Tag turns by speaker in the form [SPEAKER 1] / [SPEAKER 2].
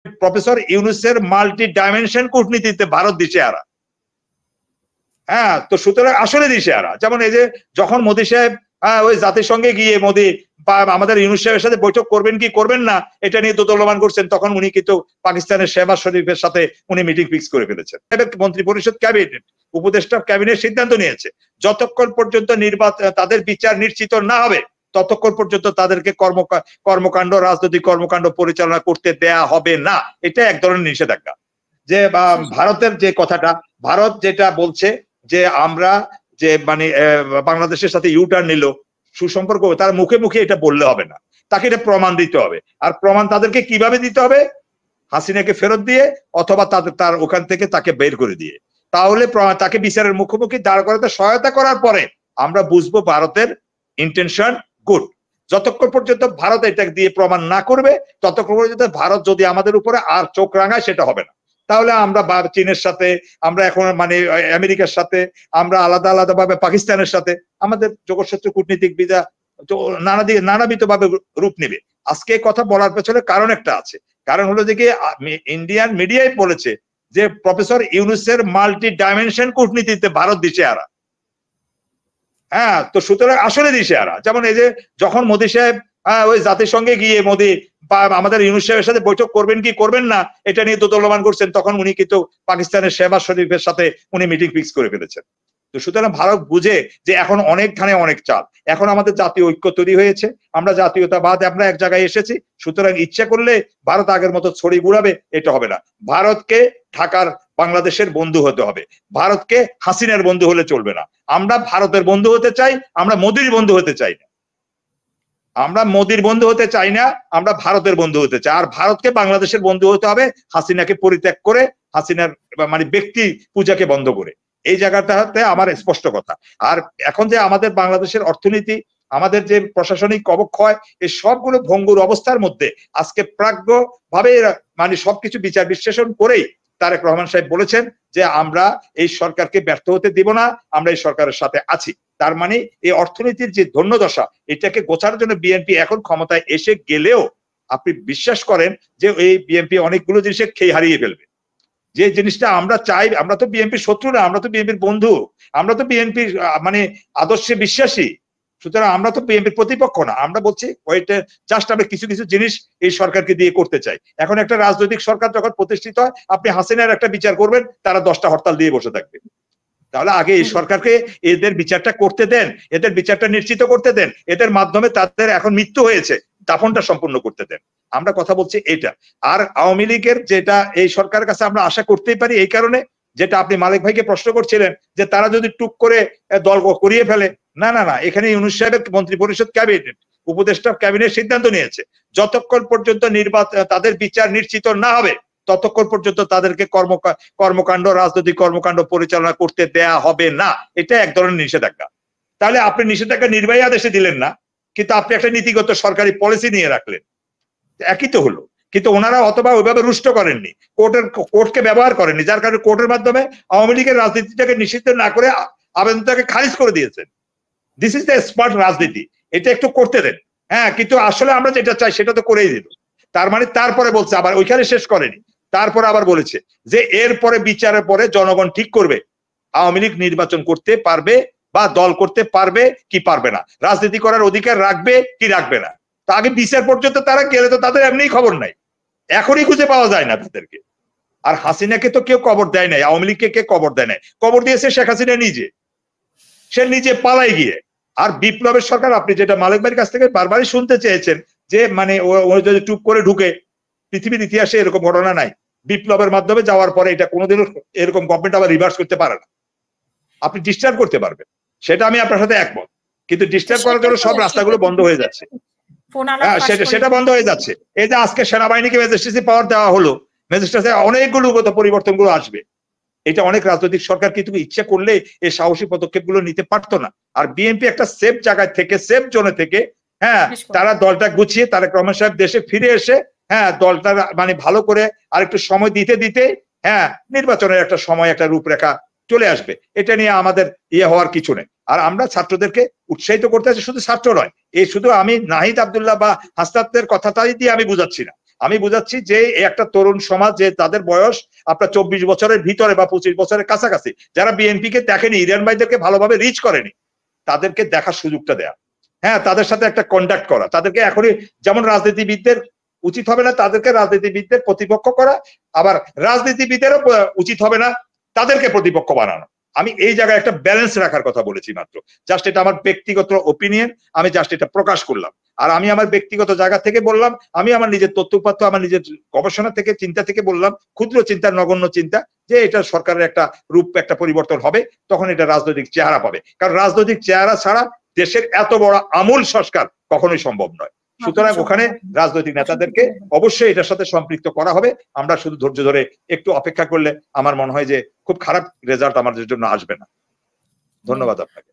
[SPEAKER 1] Professor ইউনূসের multi dimension কূটনীতিতে Bharat দিশেহারা। হ্যাঁ, তো সুতরাং আসলে দিশেহারা। যেমন এই যে যখন মোদী সাহেব ওই জাতিসংঘে গিয়ে মোদী আমাদের ইউনূস সাহেবের সাথে বৈঠক করবেন কি করবেন না এটা নিয়ে দোদুল্যমান করছেন, তখন উনি কিন্তু পাকিস্তানের শেহবাজ শরীফের সাথে উনি মিটিং ফিক্স করে ফেলেছেন। মন্ত্রী পরিষদ ক্যাবিনেট উপদেষ্টা ক্যাবিনেট সিদ্ধান্ত নিয়েছে যতক্ষণ পর্যন্ত তাদের বিচার নিশ্চিত না হবে ততক্ষণ পর্যন্ত তাদেরকে কর্মকাণ্ড রাজনৈতিক কর্মকাণ্ড পরিচালনা করতে দেয়া হবে না। এটা এক ধরনের নিষেধাজ্ঞা। যে ভারতের যে কথাটা, ভারত যেটা বলছে যে আমরা যে মানে বাংলাদেশের সাথে ইউটার্ন নিল সুসম্পর্ক, তার মুখে মুখে এটা বললে হবে না, তাকে এটা প্রমাণ দিতে হবে। আর প্রমাণ তাদেরকে কিভাবে দিতে হবে? হাসিনাকে ফেরত দিয়ে অথবা তার ওখান থেকে তাকে বের করে দিয়ে, তাহলে তাকে বিচারের মুখোমুখি দাঁড় করাতে সহায়তা করার পরে আমরা বুঝবো ভারতের ইন্টেনশন গুড। যতক্ষণ পর্যন্ত ভারত এটা দিয়ে প্রমাণ না করবে ততক্ষণ পর্যন্ত ভারত যদি আমাদের উপরে আর চোখ রাঙায় সেটা হবে না। তাহলে আমরা চীনের সাথে, আমরা এখন মানে আমেরিকার সাথে, আমরা আলাদা আলাদা ভাবে পাকিস্তানের সাথে আমাদের যোগসূত্র কূটনীতিক বিধা নানাবিধ ভাবে রূপ নেবে। আজকে কথা বলার পেছনে কারণ একটা আছে, কারণ হলো যে কি ইন্ডিয়ান মিডিয়ায় বলেছে যে প্রফেসর ইউনূসের মাল্টি ডাইমেনশন কূটনীতিতে ভারত দিশেহারা। হ্যাঁ, তো সুতরাং আসলে দিশেহারা। যেমন এই যে যখন মোদী সাহেব ওই জাতিসংঘে গিয়ে মোদী আমাদের ইউনূস সাহেবের সাথে বৈঠক করবেন কি করবেন না এটা নিয়ে দোদুল্যমান করছেন, তখন উনি কিন্তু পাকিস্তানের শেহবাজ শরীফের সাথে উনি মিটিং ফিক্স করে ফেলেছেন। তো সুতরাং ভারত বুঝে যে এখন অনেক ধানে অনেক চাল, এখন আমাদের জাতীয় ঐক্য তৈরি হয়েছে, আমরা জাতীয়তাবাদ আমরা এক জায়গায় এসেছি। সুতরাং ইচ্ছা করলে ভারত আগের মতো ছড়ি ঘুরাবে এটা হবে না। ভারতকে ঢাকার বাংলাদেশের বন্ধু হতে হবে, ভারতকে হাসিনার বন্ধু হলে চলবে না। আমরা ভারতের বন্ধু হতে চাই, আমরা মোদীর বন্ধু হতে চাই না। আমরা মোদীর বন্ধু হতে চাই না, আমরা ভারতের বন্ধু হতে চাই। আর ভারতকে বাংলাদেশের বন্ধু হতে হবে হাসিনাকে পরিত্যাগ করে, হাসিনার মানে ব্যক্তি পূজাকে বন্ধ করে। এই জায়গাটাতে আমার স্পষ্ট কথা। আর এখন যে আমাদের বাংলাদেশের অর্থনীতি, আমাদের যে প্রশাসনিক অবক্ষয়, এই সবগুলো ভঙ্গুর অবস্থার মধ্যে আজকে প্রাজ্ঞ ভাবে মানে সবকিছু বিচার বিশ্লেষণ করেই তারেক রহমান সাহেব বলেছেন যে আমরা এই সরকারকে ব্যর্থ হতে দিব না, আমরা এই সরকারের সাথে আছি। তার মানে এই অর্থনীতির যে ধন্যদশা এটাকে গোছানোর জন্য বিএনপি এখন ক্ষমতায় এসে গেলেও আপনি বিশ্বাস করেন যে এই বিএনপি অনেকগুলো জিনিসে খেয়ে হারিয়ে ফেলবে। যে জিনিসটা আমরা চাই, আমরা তো বিএনপির শত্রু না, আমরা তো বিএনপির বন্ধু, আমরা তো বিএনপির মানে আদর্শে বিশ্বাসী। সুতরাং আমরা তো বিএনপির প্রতিপক্ষ না, আমরা বলছি ওইটা জাস্ট আমরা কিছু কিছু জিনিস এই সরকারকে দিয়ে করতে চাই। এখন একটা রাজনৈতিক সরকার যখন প্রতিষ্ঠিত হয়, আপনি হাসিনার একটা বিচার করবেন, তারা 10টা হরতাল দিয়ে বসে থাকবে। তাহলে আগে এই সরকারকে এদের বিচারটা করতে দেন, এদের বিচারটা নিশ্চিত করতে দেন, এদের মাধ্যমে তাদের এখন মৃত্যু হয়েছে দাফনটা সম্পূর্ণ করতে দেন। আমরা কথা বলছি এটা। আর আওয়ামী লীগের যেটা এই সরকারের কাছে আমরা আশা করতেই পারি এই কারণে, যেটা আপনি মালিক ভাইকে প্রশ্ন করছিলেন যে তারা যদি টুক করে দল করিয়ে ফেলে, না না না, এখানে ইউনূস সাহেবের মন্ত্রী পরিষদ ক্যাবিনেট উপদেষ্টা ক্যাবিনেট সিদ্ধান্ত নিয়েছে যতক্ষণ পর্যন্ত তাদের বিচার নিশ্চিত না হবে ততক্ষণ পর্যন্ত তাদেরকে কর্মকাণ্ড রাজনৈতিক কর্মকাণ্ড পরিচালনা করতে দেয়া হবে না। এটা এক ধরনের নিষেধাজ্ঞা। তাহলে আপনি নিষেধাজ্ঞা নির্বাহী আদেশে দিলেন না, কিন্তু আপনি একটা নীতিগত সরকারি পলিসি নিয়ে রাখলেন, একই তো হলো। কিন্তু ওনারা অথবা ওইভাবে রুষ্ট করেননি, কোর্টকে ব্যবহার করেননি, যার কারণে কোর্টের মাধ্যমে আওয়ামী লীগের রাজনীতিটাকে নিষিদ্ধ না করে আবেদনটাকে খারিজ করে দিয়েছেন। দিস ইজ দ্য স্মার্ট রাজনীতি, এটা একটু করতে দেন। হ্যাঁ, কিন্তু আসলে আমরা যেটা চাই সেটা তো করেই দিল। তার মানে তারপরে বলছে আবার, ওইখানে শেষ করেনি, তারপরে আবার বলেছে যে এরপরে বিচারের পরে জনগণ ঠিক করবে আওয়ামী লীগ নির্বাচন করতে পারবে বা দল করতে পারবে কি পারবে না, রাজনীতি করার অধিকার রাখবে কি রাখবে না। তা আগে বিচার পর্যন্ত তারা গেলে তো তাদের এমনিই খবর নাই, এখনই খুঁজে পাওয়া যায় না তাদেরকে। আর হাসিনাকে তো কেউ কবর দেয় নাই, আওয়ামী লীগকে কে কবর দেয় নাই, কবর দিয়েছে শেখ হাসিনা নিজে, সে নিজে পালাই গিয়ে। আর বিপ্লবের সরকার, আপনি যেটা মালিক ভাইয়ের কাছ থেকে বারবারই শুনতে চেয়েছেন যে মানে ও যদি টুপ করে ঢুকে, পৃথিবীর ইতিহাসে এরকম ঘটনা নাই। বিপ্লবের মাধ্যমে যাওয়ার পরে এটা কোনোদিনও এরকম গভর্নমেন্ট আবার রিভার্স করতে পারে না। আপনি ডিস্টার্ব করতে পারবেন, সেটা আমি আপনার সাথে একমত, কিন্তু ডিস্টার্ব করার জন্য সব রাস্তাগুলো বন্ধ হয়ে যাচ্ছে। হ্যাঁ, সেটা বন্ধ হয়ে যাচ্ছে। এই যে আজকে সেনাবাহিনীকে ম্যাজিস্ট্রেসি পাওয়ার দেওয়া হলো, ম্যাজিস্ট্রেসি অনেকগুলো পরিবর্তনগুলো আসবে। এটা অনেক রাজনৈতিক সরকার কিন্তু ইচ্ছা করলে এই সাহসী পদক্ষেপগুলো নিতে পারতো না। আর বিএনপি একটা সেফ জায়গায় থেকে, সেফ জোনে থেকে, হ্যাঁ, তারা দলটা গুছিয়ে তারেক রহমান সাহেব দেশে ফিরে এসে, হ্যাঁ, দলটা মানে ভালো করে আরেকটু সময় দিতে দিতে, হ্যাঁ, নির্বাচনের একটা সময় একটা রূপরেখা চলে আসবে। এটা নিয়ে আমাদের হওয়ার কিছু নেই। আর আমরা ছাত্রদেরকে উৎসাহিত করতে আছি, শুধু ছাত্র নয়, এই শুধু আমি নাহিদ আব্দুল্লাহ বা হাসনাতের কথাটাই দিয়ে আমি বুঝাচ্ছি না, আমি বুঝাচ্ছি যে একটা তরুণ সমাজ, যে তাদের বয়স আপনার 24 বছরের ভিতরে বা 25 বছরের কাছাকাছি, যারা বিএনপি কে দেখেনি, ইরান ভাইদেরকে ভালোভাবে রিচ করেনি, তাদেরকে দেখার সুযোগটা দেয়া, হ্যাঁ, তাদের সাথে একটা কন্ডাক্ট করা, তাদেরকে এখনই যেমন রাজনীতিবিদদের উচিত হবে না তাদেরকে রাজনীতিবিদদের প্রতিপক্ষ করা, আবার রাজনীতিবিদেরও উচিত হবে না তাদেরকে প্রতিপক্ষ বানানো। আমি এই জায়গায় একটা ব্যালেন্স রাখার কথা বলেছি মাত্র, জাস্ট এটা আমার ব্যক্তিগত ওপিনিয়ন, আমি জাস্ট এটা প্রকাশ করলাম। আর আমি আমার ব্যক্তিগত জায়গা থেকে বললাম, আমি আমার নিজের তথ্যপাত্র, আমার নিজের গবেষণা থেকে, চিন্তা থেকে বললাম, ক্ষুদ্র চিন্তা, নগণ্য চিন্তা, যে এটা সরকারের একটা রূপ, একটা পরিবর্তন হবে, তখন এটা রাজনৈতিক চেহারা পাবে। কারণ রাজনৈতিক চেহারা ছাড়া দেশের এত বড় আমূল সংস্কার কখনোই সম্ভব নয়। সুতরাং ওখানে রাজনৈতিক নেতাদেরকে অবশ্যই এটার সাথে সম্পৃক্ত করা হবে। আমরা শুধু ধৈর্য ধরে একটু অপেক্ষা করলে আমার মনে হয় যে খুব খারাপ রেজাল্ট আমাদের জন্য আসবে না। ধন্যবাদ আপনাকে।